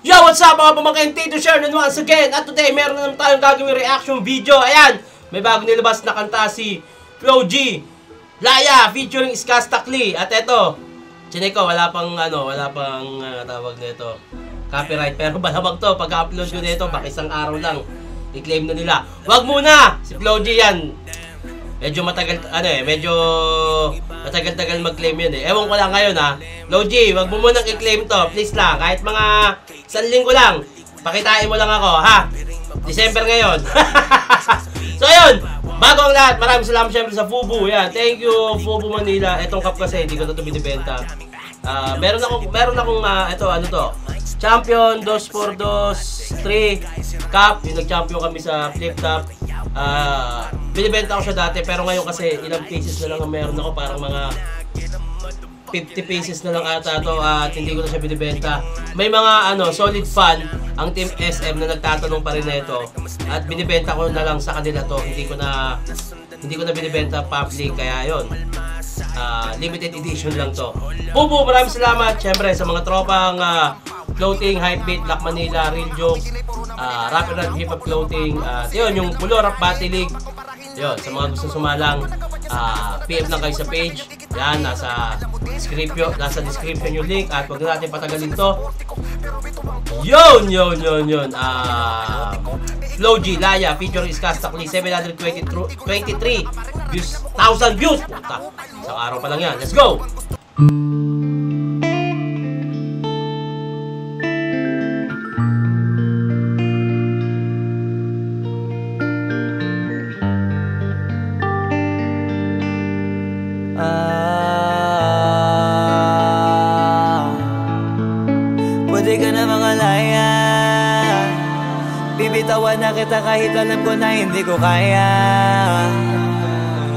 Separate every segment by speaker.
Speaker 1: Yo, what's up mga pamangkin? Tito Sharon once again. At today, meron na naman tayong gagawin reaction video. Ayan, may bago nilabas na kanta si Flo G, Laya, featuring Skaz Takli. At eto, Chineko, wala pang tawag nito, copyright. Pero malamang to, pag-upload ko nito, baka isang araw lang, i-claim na nila. Wag muna, si Flo G yan. Medyo matagal, matagal mag-claim yun eh. Ewan ko lang ngayon ha. Flo G, wag mo munang i-claim to. Please lang, kahit mga 1 linggo lang. Pakitain mo lang ako, ha? December ngayon. So ayun, bago ang lahat, maraming salamat syempre sa Fubu. Yan, thank you Fubu Manila. Etong cup kasi, hindi ko na ito binibenta. Meron akong ito, ano to? Champion 2x2 3 cup. Yung nag-champion kami sa flip top. Binibenta ko siya dati, pero ngayon kasi ilang pieces na lang ang meron ako, parang mga 50 pieces na lang ata to, at hindi ko na siya binibenta. May mga solid fan ang Team SM na nagtatanong pa rin nito, at binibenta ko na lang sa kanila to. Hindi ko na binibenta public, kaya yon. Limited edition lang to. Bubu, maraming salamat syempre sa mga tropang Floating, Hypebeat, Black Manila, Real Jokes, Rapid Rap Hip Hop Floating, yun, yung Pulo Rap Battle League. Yun, sa mga gusto sumalang, PM lang kayo sa page. Yan, nasa description yung link. At huwag na natin patagalin to. Yun. Flo G, Laya, featuring Skaz Takli, 723 views, 1,000 views. Puta, isang araw pa lang yan. Let's go!
Speaker 2: Pwede ka na mga laya, bibitawan na kita kahit alam ko na hindi ko kaya.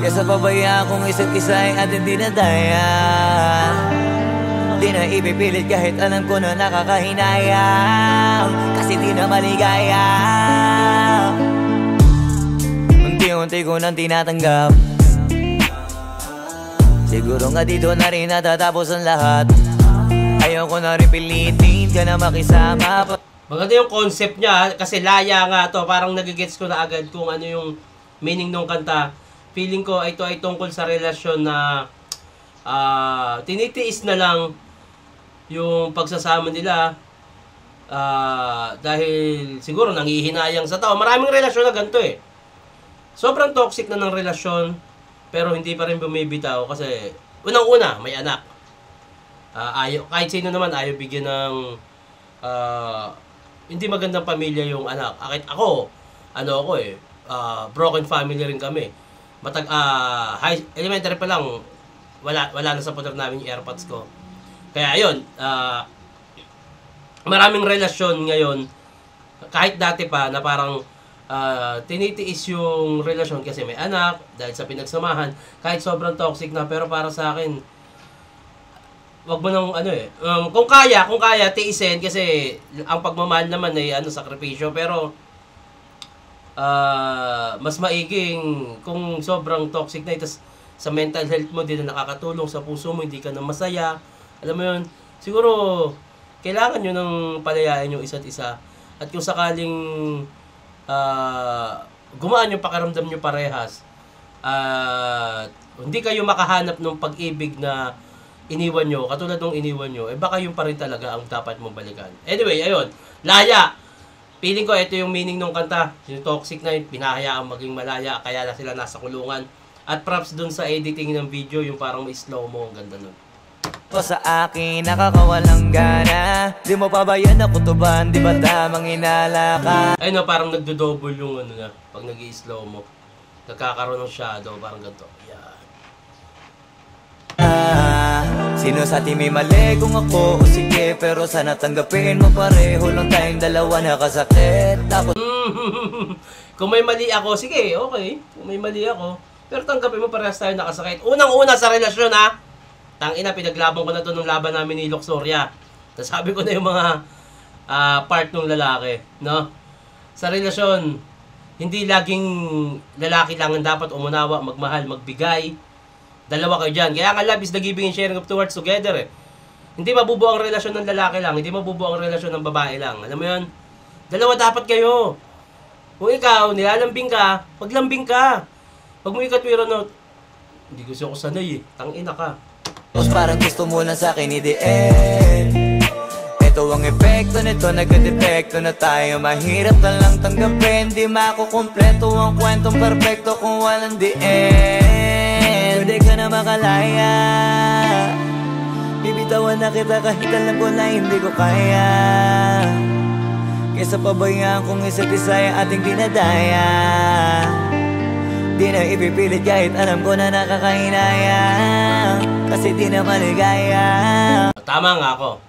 Speaker 2: Kesa pabayaan kong isa't isa ay atin di na daya. Di na ipipilit kahit alam ko na nakakahinayang, kasi di na maligaya. Unti-unti ko nang tinatanggap, siguro nga dito na rin natatapos ang lahat. Ayaw ko na rin pilitin ka na makisama.
Speaker 1: Maganda yung concept niya, kasi Laya nga to. Parang nagigets ko na agad kung ano yung meaning ng kanta. Feeling ko ito ay tungkol sa relasyon na tinitiis na lang yung pagsasama nila, dahil siguro nanghihinayang sa tao. Maraming relasyon na ganito eh. Sobrang toxic na ng relasyon, pero hindi pa rin bumibitaw kasi unang-una may anak. Kahit sino naman ayaw bigyan ng hindi magandang pamilya yung anak. Ako broken family rin kami. Elementary pa lang wala na sa poder namin yung AirPods ko. Kaya ayun, maraming relasyon ngayon, kahit dati pa na parang tinitiis yung relasyon kasi may anak, dahil sa pinagsamahan, kahit sobrang toxic na. Pero para sa akin, wag mo nang kung kaya tiisin, kasi ang pagmamahal naman ay sakripisyo. Pero mas maiging kung sobrang toxic na, itas sa mental health mo, di na nakakatulong sa puso mo, hindi ka na masaya. Alam mo yun, siguro kailangan nyo nang palayain yung isa't isa. At kung sakaling gumaan yung pakiramdam nyo parehas, hindi kayo makahanap ng pag-ibig na iniwan nyo, katulad nung iniwan nyo, baka yung pa rin talaga ang dapat mong balikan. Anyway, ayun, Laya. Feeling ko ito yung meaning ng kanta. Yung toxic na yun, pinahayaang maging malaya, kaya na sila nasa kulungan. At props dun sa editing ng video, yung parang may slow mo, ang ganda nun.
Speaker 2: Sa akin nakakawalang gana, di mo pa ba yan nakutuban, di ba tamang inala ka?
Speaker 1: Ayun na, parang nagdo-double yung na, pag nag-i-slow mo. Nagkakaroon ng shadow, parang ganito. Yan.
Speaker 2: Sino sa atin may mali kung ako o sige, pero sana tanggapin mo pareho lang tayong dalawa nakasakit. Tapos
Speaker 1: kung may mali ako, sige, okay. Kung may mali ako, pero tanggapin mo parehas tayo nakasakit. Unang-una sa relasyon ha, tangina, pinaglaban ko na to nung laban namin ni Luxoria. Nasabi ko na yung mga part ng lalaki, no? Sa relasyon, hindi laging lalaki lang ang dapat umunawa, magmahal, magbigay. Dalawa kayo dyan. Kaya nga love is the giving and sharing of two hearts together eh. Hindi mabubuo ang relasyon ng lalaki lang, hindi mabubuo ang relasyon ng babae lang. Alam mo yun? Dalawa dapat kayo. Kung ikaw, nilalambing ka, paglambing ka. Huwag mo ikatwira na, hindi gusto ko sanay tangina ka.
Speaker 2: Tapos parang gusto mo lang sa'kin i-DL. Ito ang epekto nito, nagka-depekto na tayo. Mahirap na lang tanggapin, di makukumpleto ang kwentong perfecto kung walang DL. Pwede ka na makalaya, bibitawan na kita kahit alam ko na hindi ko kaya. Kesa pabayaan kung isa't isa yung ating dinadaya. Di na ipipilit kahit alam ko na nakakahinaya, kasi di na maligaya.
Speaker 1: Tama nga ako.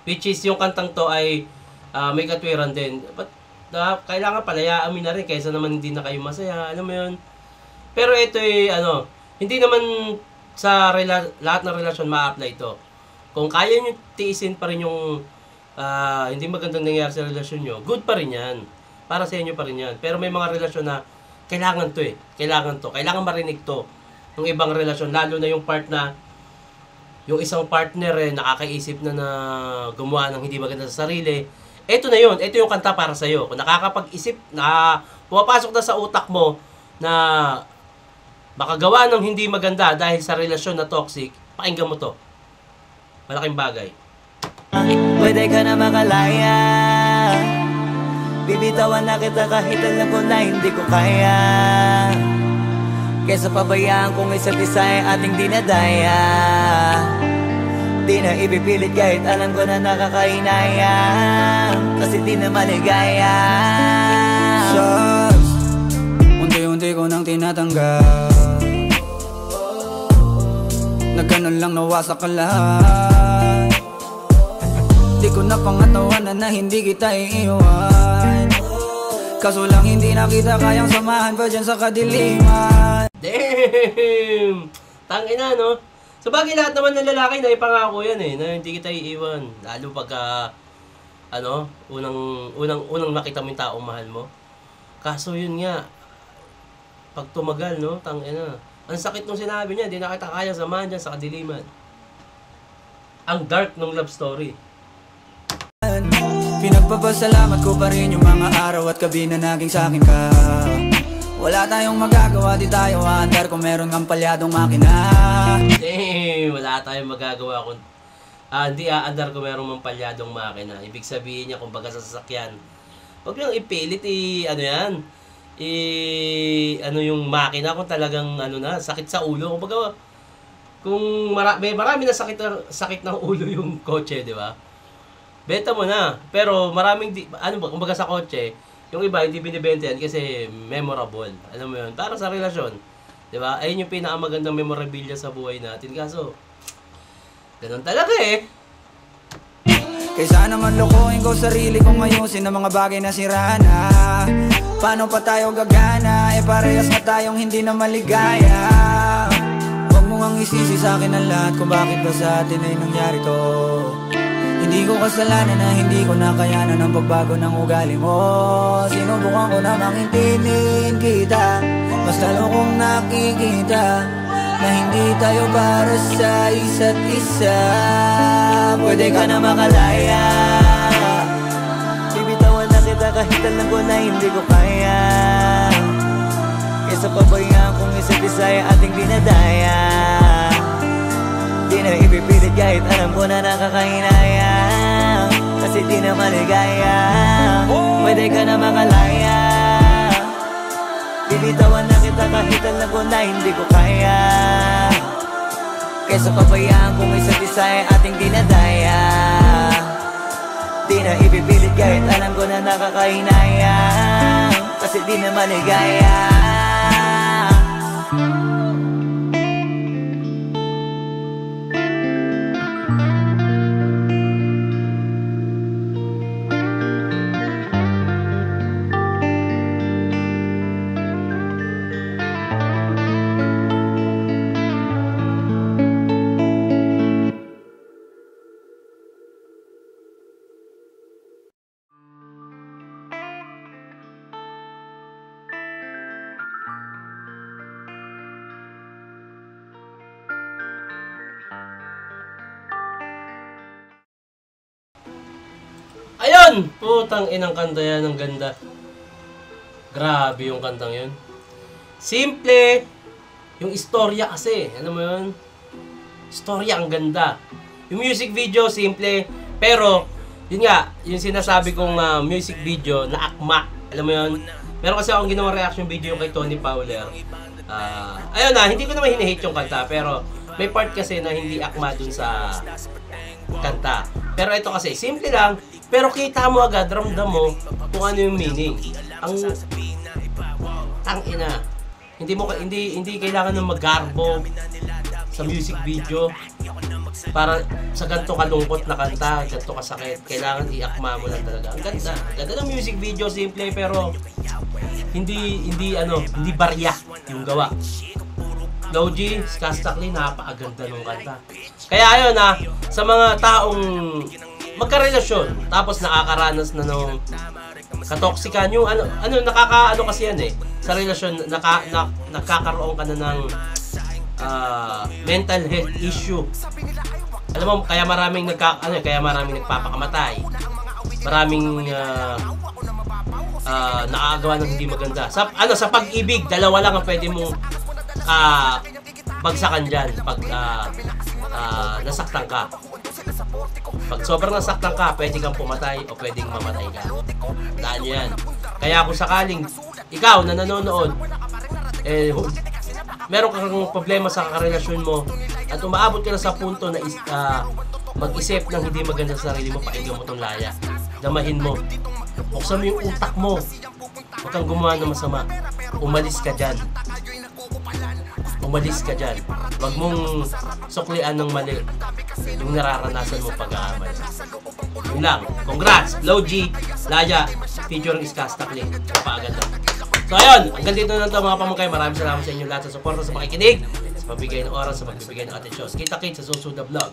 Speaker 1: Which is yung kantang to ay may katwiran din. But kailangan palayaan mo na rin kaysa naman hindi na kayo masaya. Alam mo yun? Pero ito ay hindi naman sa lahat ng relasyon ma-apply ito. Kung kaya nyo tiisin pa rin yung hindi magandang nangyari sa relasyon nyo, good pa rin yan. Para sa inyo pa rin yan. Pero may mga relasyon na kailangan to Kailangan to. Kailangan marinig to ng ibang relasyon. Lalo na yung part na yung isang partner nakakaisip na gumawa ng hindi maganda sa sarili. Ito na yun. Ito yung kanta para sa'yo. Kung nakakapag-isip, pumapasok na sa utak mo na baka gawa ng hindi maganda dahil sa relasyon na toxic, pakinggan mo to. Malaking bagay.
Speaker 2: Pwede ka na makalaya, bibitawan na kita kahit alam ko na hindi ko kaya. Kesa pabayaan kung isa't isa yung ating dinadaya. Di na ipipilit kahit alam ko na nakakahinaya, kasi di na maligaya.
Speaker 3: Shots, unti-unti ko nang tinatanggap. Na ganun lang nawasak ka lahat. Di ko na pangatawanan na hindi kita iiwan. Kaso lang hindi na kita kayang samahan pa dyan sa kadiliman.
Speaker 1: Damn! Tangina, no? So bagay lahat naman ng lalaki na ipangako yan na hindi kita iiwan. Lalo pagka, unang makita mo yung taong mahal mo. Kaso yun nga, pag tumagal, no? Tangina. Ang sakit nung sinabi niya, hindi na kita kaya samahan dyan sa kadiliman. Ang dark ng love story.
Speaker 3: Pinagpapasalamat ko pa rin yung mga araw at gabi na naging sa'kin ka. Wala tayong magagawa, di tayo aandar kung meron kang palyadong makina.
Speaker 1: Wala tayong magagawa kung hindi aandar kung meron mang palyadong makina. Ibig sabihin niya, kung baga sa sasakyan, huwag lang ipilit yung makina kung talagang sakit sa ulo. Kung baga, may marami na sakit ng ulo yung kotse, di ba? Benta mo na. Pero maraming, kumbaga sa kotse, yung iba hindi binibenta yan kasi memorable. Alam mo yun? Para sa relasyon. Diba? Ayun yung pinakamagandang memorabilia sa buhay natin. Kaso, ganun talaga
Speaker 3: Kaysa naman lokohin ko sarili kong ayusin ang mga bagay na sira na. Paano pa tayo gagana? Parehas na tayong hindi na maligaya. Huwag mo ngang isisi sa akin ang lahat kung bakit ba sa atin ay nangyari to. Hindi ko kasalanan na hindi ko nakayanan ang pagbago ng ugali mo. Sinubukan ko namang intindihin kita, mas lalo kong nakikita na hindi tayo para sa isa't isa.
Speaker 2: Pwede ka na makalaya, bibitawan na kita kahit alam ko na hindi ko kaya. Kesa pabayaan kung isa't isa yung ating dinadaya. Di na ipipilit kahit alam ko na nakakahinaya, kasi di na maligaya. Pwede ka na makalaya, bibitawan na kita kahit alam ko na hindi ko kaya. Kesa pabayaan kung isa't isa yung ating dinadaya. Di na ipipilit kahit alam ko na nakakahinaya, kasi di na maligaya.
Speaker 1: yun! Putang inang kanta yan, ang ganda. Grabe yung kantang yun. Simple. Yung istorya kasi, alam mo yun? Istorya ang ganda. Yung music video, simple. Pero, yun nga, yung sinasabi kong music video na akma. Alam mo yun? Meron kasi akong ginawang reaction video kay Tony Fowler. Ayun na, hindi ko naman hinihate yung kanta. Pero, may part kasi na hindi akma dun sa kanta. Pero ito kasi, simple lang. Pero kita mo agad, ramdam mo kung ano yung meaning. Ang tangina. Hindi kailangan ng magarbo sa music video para sa ganito kalungkot na kanta, ganito kasakit. Kailangan i-akma mo lang talaga. Ang ganda. Ganda ng music video, simple pero hindi barya yung gawa. Logi, Skastakli, napakaganda ng kanta. Kaya ayun sa mga taong magkarelasyon tapos nakakaranas na ng katoksikan, yung nakakaano kasi yan sa relasyon, nakakaroon ka na ng mental health issue. Alam mo, kaya maraming nagpapakamatay. Maraming nakakagawa ng hindi maganda. Sa pag-ibig, dalawa lang ang pwede mong bagsakan dyan pag nasaktan ka. Pag sobrang nasaktan ka, pwede kang pumatay o pwedeng mamatay ka. Tandaan nyo yan. Kaya kung sakaling ikaw na nanonood, meron kang problema sa karelasyon mo at umaabot ka na sa punto na mag-isip ng hindi maganda sa sarili mo, pakinggan mo itong laya. Damahin mo. Buksan mo yung utak mo. Huwag kang gumawa ng masama. Umalis ka dyan. Umalis ka dyan. Huwag mong suklian ng mali yung nararanasan mo pag-aamal. Yun lang. Congrats! Logi, Laya, featuring Skastakli. Napakaganda. So ayun, hanggang dito na ito mga pamangkay. Maraming salamat sa inyo lahat sa suporta, sa makikinig, sa pagbigay ng oras, sa pagbibigay ng atensyon. Kita-kits sa susunod na vlog.